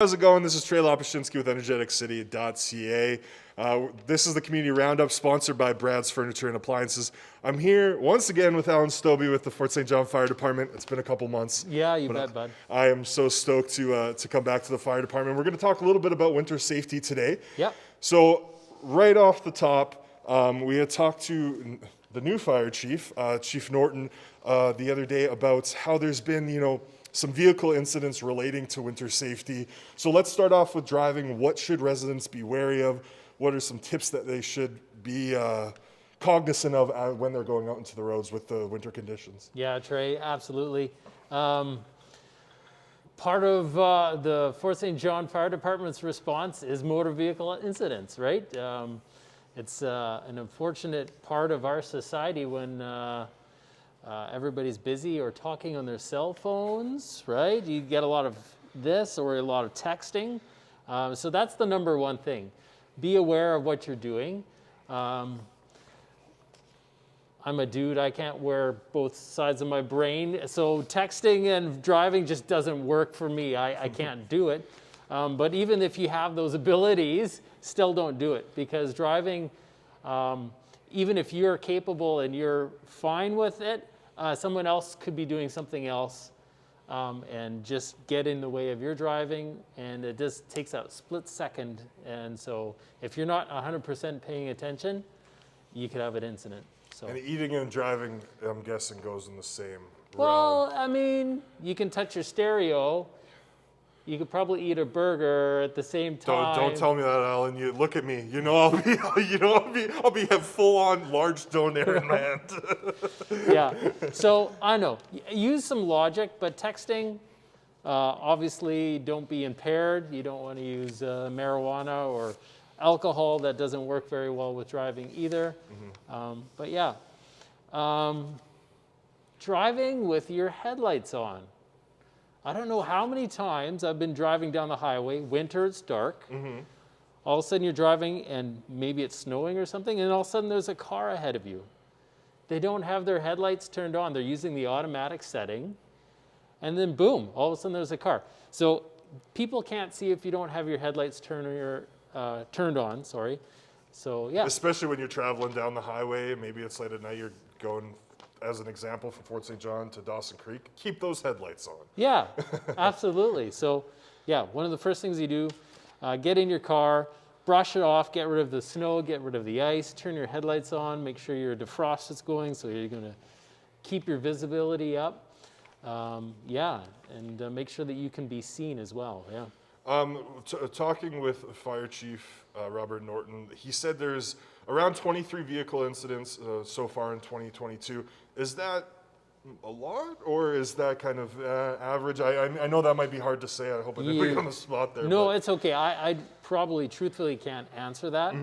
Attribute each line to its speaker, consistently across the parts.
Speaker 1: How's it going? This is Trey Lopushinsky with energeticcity.ca. This is the Community Roundup sponsored by Brad's Furniture and Appliances. I'm here once again with Alyn Stobbe with the Fort St. John Fire Department. It's been a couple months.
Speaker 2: Yeah, you bet, bud.
Speaker 1: I am so stoked to come back to the fire department. We're going to talk a little bit about winter safety today.
Speaker 2: Yep.
Speaker 1: So right off the top, we had talked to the new fire chief, Chief Norton, the other day about how there's been, some vehicle incidents relating to winter safety. So let's start off with driving. What should residents be wary of? What are some tips that they should be cognizant of when they're going out into the roads with the winter conditions?
Speaker 2: Yeah, Trey, absolutely. Part of the Fort St. John Fire Department's response is motor vehicle incidents, right? It's an unfortunate part of our society when everybody's busy or talking on their cell phones, right? You get a lot of this or a lot of texting. So that's the number one thing. Be aware of what you're doing. I'm a dude, I can't wear both sides of my brain. So texting and driving just doesn't work for me. I can't do it. But even if you have those abilities, still don't do it, because driving, even if you're capable and you're fine with it, someone else could be doing something else and just get in the way of your driving, and it just takes a split second. And so if you're not 100% paying attention, you could have an incident. So.
Speaker 1: And eating and driving, I'm guessing, goes in the same
Speaker 2: Well,
Speaker 1: realm.
Speaker 2: I mean, you can touch your stereo. You could probably eat a burger at the same time.
Speaker 1: Don't tell me that, Alyn. You look at me. I'll be a full-on large donair in my hand.
Speaker 2: Yeah. So I know. Use some logic, but texting, obviously, don't be impaired. You don't want to use marijuana or alcohol. That doesn't work very well with driving either. Mm-hmm. But yeah, driving with your headlights on. I don't know how many times I've been driving down the highway, winter, it's dark. Mm-hmm. All of a sudden you're driving and maybe it's snowing or something, and all of a sudden there's a car ahead of you. They don't have their headlights turned on. They're using the automatic setting, and then boom, all of a sudden there's a car. So people can't see if you don't have your headlights turned on, sorry. So yeah.
Speaker 1: Especially when you're traveling down the highway, maybe it's late at night, you're going, as an example, from Fort St. John to Dawson Creek, keep those headlights on.
Speaker 2: Yeah, absolutely. So yeah, one of the first things you do, get in your car, brush it off, get rid of the snow, get rid of the ice, turn your headlights on, make sure your defrost is going, so you're going to keep your visibility up. Yeah, and make sure that you can be seen as well, yeah.
Speaker 1: Talking with Fire Chief Robert Norton, he said there's around 23 vehicle incidents so far in 2022. Is that a lot, or is that kind of average? I know that might be hard to say. I hope I didn't put you on the spot there.
Speaker 2: No, it's okay. I probably truthfully can't answer that,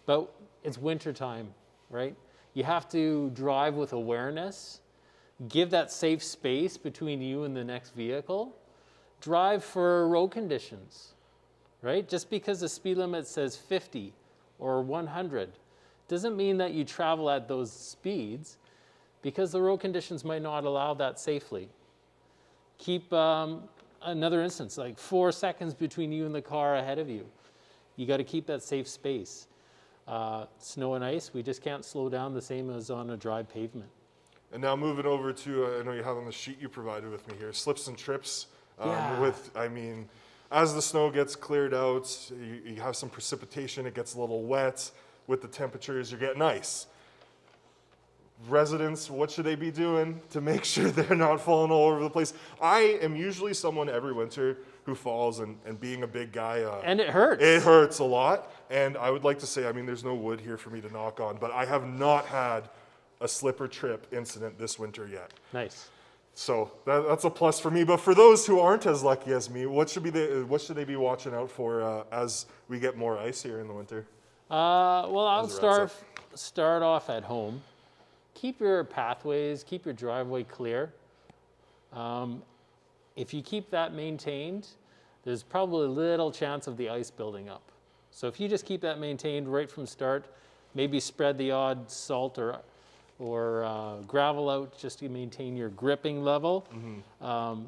Speaker 2: but it's winter time, right? You have to drive with awareness, give that safe space between you and the next vehicle, drive for road conditions, right? Just because the speed limit says 50 or 100 doesn't mean that you travel at those speeds, because the road conditions might not allow that safely. Keep another instance, like 4 seconds between you and the car ahead of you. You got to keep that safe space. Snow and ice, we just can't slow down the same as on a dry pavement.
Speaker 1: And now moving over to, I know you have on the sheet you provided with me here, slips and trips.
Speaker 2: Yeah.
Speaker 1: As the snow gets cleared out, you have some precipitation, it gets a little wet. With the temperatures, you're getting ice. Residents, what should they be doing to make sure they're not falling all over the place? I am usually someone every winter who falls, and being a big guy,
Speaker 2: and it hurts.
Speaker 1: It hurts a lot. And I would like to say, there's no wood here for me to knock on, but I have not had a slip or trip incident this winter yet.
Speaker 2: Nice.
Speaker 1: So that's a plus for me. But for those who aren't as lucky as me, what should they be watching out for as we get more ice here in the winter?
Speaker 2: Well, I'll start off at home. Keep your pathways, keep your driveway clear. If you keep that maintained, there's probably little chance of the ice building up. So if you just keep that maintained right from start, maybe spread the odd salt or or gravel out just to maintain your gripping level. Mm-hmm.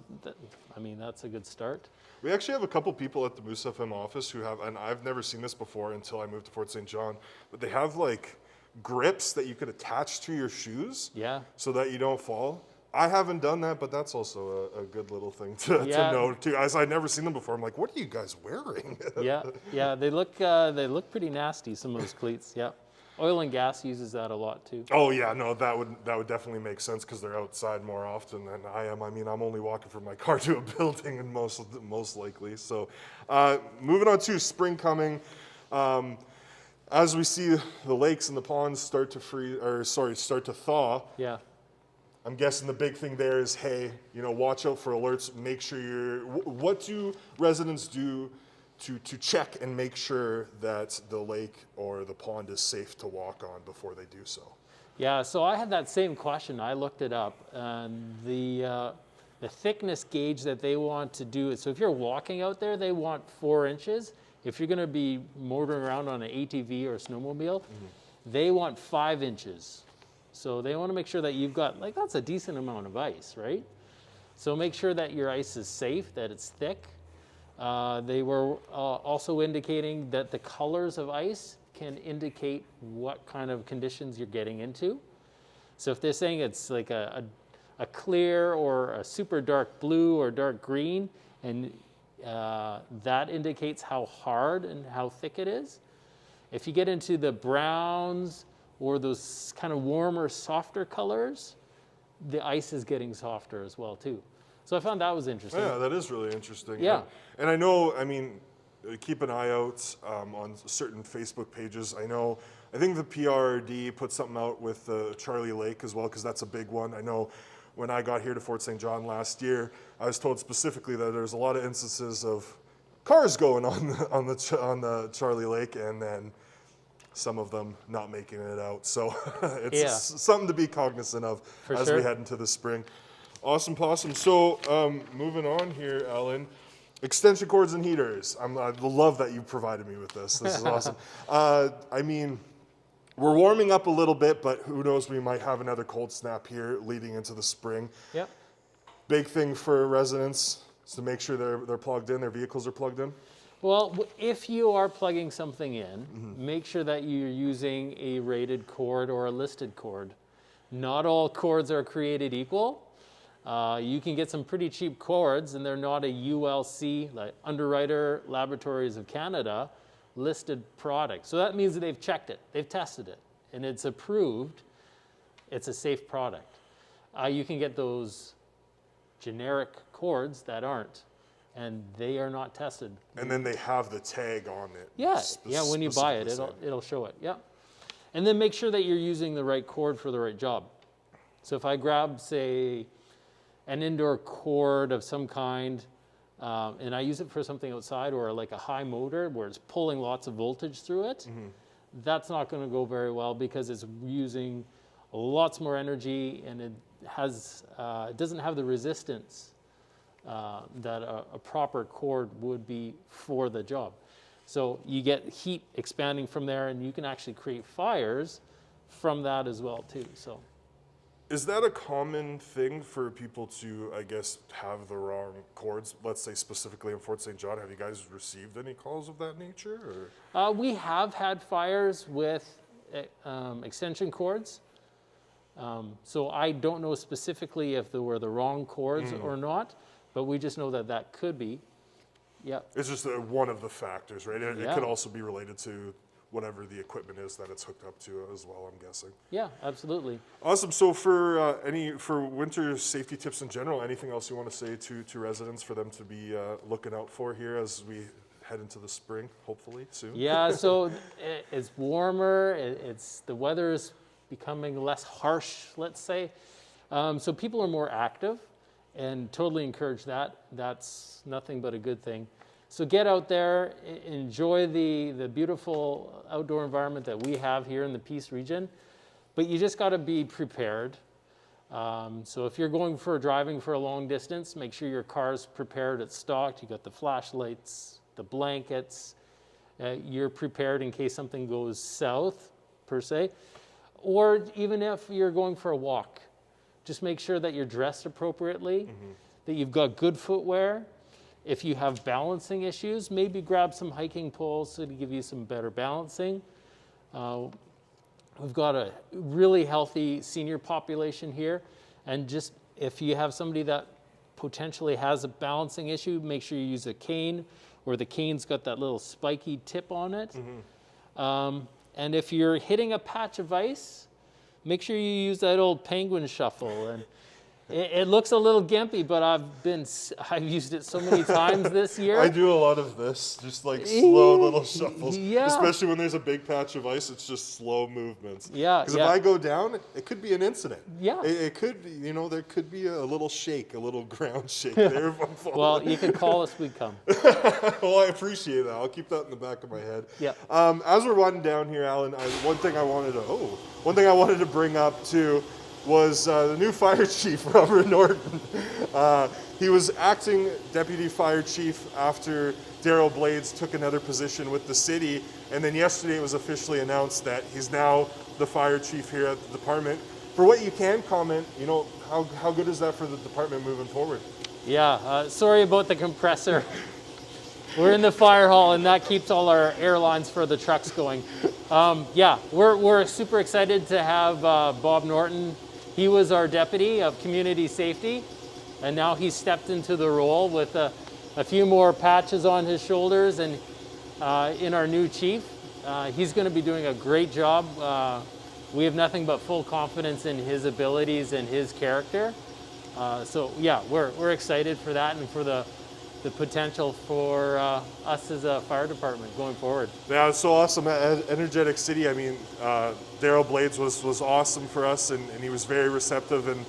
Speaker 2: I mean, that's a good start.
Speaker 1: We actually have a couple people at the Moose FM office who have, and I've never seen this before until I moved to Fort St. John, but they have like grips that you could attach to your shoes
Speaker 2: Yeah.
Speaker 1: so that you don't fall. I haven't done that, but that's also a good little thing to
Speaker 2: Yeah.
Speaker 1: know too. As I'd never seen them before, I'm like, what are you guys wearing?
Speaker 2: Yeah, they look pretty nasty. Some of those cleats. Yeah, oil and gas uses that a lot too.
Speaker 1: Oh yeah, no, that would definitely make sense because they're outside more often than I am. I mean, I'm only walking from my car to a building, and most likely. So, moving on to spring coming. As we see the lakes and the ponds start to thaw.
Speaker 2: Yeah.
Speaker 1: I'm guessing the big thing there is, hey, watch out for alerts. Make sure what do residents do to check and make sure that the lake or the pond is safe to walk on before they do so?
Speaker 2: Yeah, so I had that same question. I looked it up, and the thickness gauge that they want to do is, so if you're walking out there, they want 4 inches. If you're going to be motoring around on an ATV or a snowmobile, they want 5 inches. So they want to make sure that you've got, that's a decent amount of ice, right? So make sure that your ice is safe, that it's thick. They were also indicating that the colors of ice can indicate what kind of conditions you're getting into. So if they're saying it's like a clear or a super dark blue or dark green, and that indicates how hard and how thick it is. If you get into the browns or those kind of warmer, softer colors, the ice is getting softer as well too. So I found that was interesting.
Speaker 1: Yeah, that is really interesting.
Speaker 2: Yeah.
Speaker 1: And I know, keep an eye out on certain Facebook pages. I think the PRD put something out with Charlie Lake as well, because that's a big one. I know when I got here to Fort St. John last year, I was told specifically that there's a lot of instances of cars going on the Charlie Lake, and then some of them not making it out. So it's something to be cognizant of as we head into the spring. Awesome possum. So moving on here, Alyn, extension cords and heaters. I love that you provided me with this. This is awesome. We're warming up a little bit, but who knows, we might have another cold snap here leading into the spring.
Speaker 2: Yep.
Speaker 1: Big thing for residents is to make sure they're plugged in, their vehicles are plugged in.
Speaker 2: Well, if you are plugging something in, make sure that you're using a rated cord or a listed cord. Not all cords are created equal. You can get some pretty cheap cords, and they're not a ULC, like Underwriter Laboratories of Canada, listed product. So that means that they've checked it, they've tested it, and it's approved. It's a safe product. You can get those generic cords that aren't, and they are not tested.
Speaker 1: And then they have the tag on it.
Speaker 2: Yeah, when you buy it, it'll show it, yeah. And then make sure that you're using the right cord for the right job. So if I grab, say, an indoor cord of some kind, and I use it for something outside, or like a high motor where it's pulling lots of voltage through it, that's not going to go very well, because it's using lots more energy, and it doesn't have the resistance that a proper cord would be for the job. So you get heat expanding from there, and you can actually create fires from that as well too. So.
Speaker 1: Is that a common thing for people to, I guess, have the wrong cords? Let's say specifically in Fort St. John, have you guys received any calls of that nature? Or?
Speaker 2: We have had fires with extension cords. So I don't know specifically if they were the wrong cords or not, but we just know that that could be. Yeah.
Speaker 1: It's just one of the factors, right? It could also be related to whatever the equipment is that it's hooked up to as well, I'm guessing.
Speaker 2: Yeah, absolutely.
Speaker 1: Awesome. So for winter safety tips in general, anything else you want to say to residents for them to be looking out for here as we head into the spring, hopefully soon?
Speaker 2: Yeah, so it's warmer. The weather is becoming less harsh, let's say. So people are more active, and totally encourage that. That's nothing but a good thing. So get out there, enjoy the beautiful outdoor environment that we have here in the Peace region, but you just got to be prepared. So if you're driving for a long distance, make sure your car's prepared, it's stocked. You got the flashlights, the blankets. You're prepared in case something goes south, per se. Or even if you're going for a walk, just make sure that you're dressed appropriately, that you've got good footwear, If you have balancing issues, maybe grab some hiking poles to give you some better balancing. We've got a really healthy senior population here, and just if you have somebody that potentially has a balancing issue, make sure you use a cane, or the cane's got that little spiky tip on it. And if you're hitting a patch of ice, make sure you use that old penguin shuffle. And it looks a little gimpy, but I've used it so many times this year.
Speaker 1: I do a lot of this, just like slow little shuffles.
Speaker 2: Yeah.
Speaker 1: Especially when there's a big patch of ice, it's just slow movements.
Speaker 2: Yeah,
Speaker 1: Because
Speaker 2: yeah.
Speaker 1: if I go down, it could be an incident.
Speaker 2: Yeah.
Speaker 1: It could, there could be a little shake, a little ground shake there if I'm falling.
Speaker 2: Well, you can call us, we'd come.
Speaker 1: Well, I appreciate that. I'll keep that in the back of my head.
Speaker 2: Yeah.
Speaker 1: As we're running down here, Alyn, one thing I wanted to bring up too was the new fire chief, Robert Norton. He was acting deputy fire chief after Daryl Blades took another position with the city, and then yesterday it was officially announced that he's now the fire chief here at the department. For what you can comment, how good is that for the department moving forward?
Speaker 2: Yeah, sorry about the compressor. We're in the fire hall, and that keeps all our air lines for the trucks going. Yeah, we're super excited to have Bob Norton. He was our deputy of community safety, and now he's stepped into the role with a few more patches on his shoulders, and in our new chief. He's going to be doing a great job. We have nothing but full confidence in his abilities and his character. So yeah, we're excited for that and for the potential for us as a fire department going forward.
Speaker 1: Yeah, it's so awesome at Energetic City. I mean, Daryl Blades was awesome for us, and he was very receptive in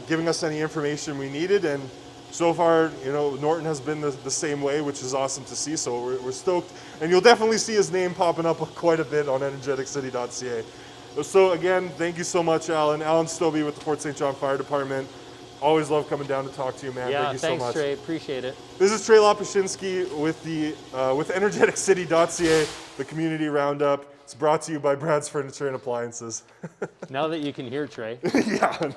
Speaker 1: giving us any information we needed. And so far, Norton has been the same way, which is awesome to see. So we're stoked, and you'll definitely see his name popping up quite a bit on energeticcity.ca. So again, thank you so much, Alyn. Alyn Stobbe with the Fort St. John Fire Department. Always love coming down to talk to you, man.
Speaker 2: Yeah,
Speaker 1: Thank you so
Speaker 2: thanks,
Speaker 1: much.
Speaker 2: Trey. Appreciate it.
Speaker 1: This is Trey Lopushinsky with energeticcity.ca, the community roundup. It's brought to you by Brad's Furniture and Appliances.
Speaker 2: Now that you can hear Trey.
Speaker 1: Yeah.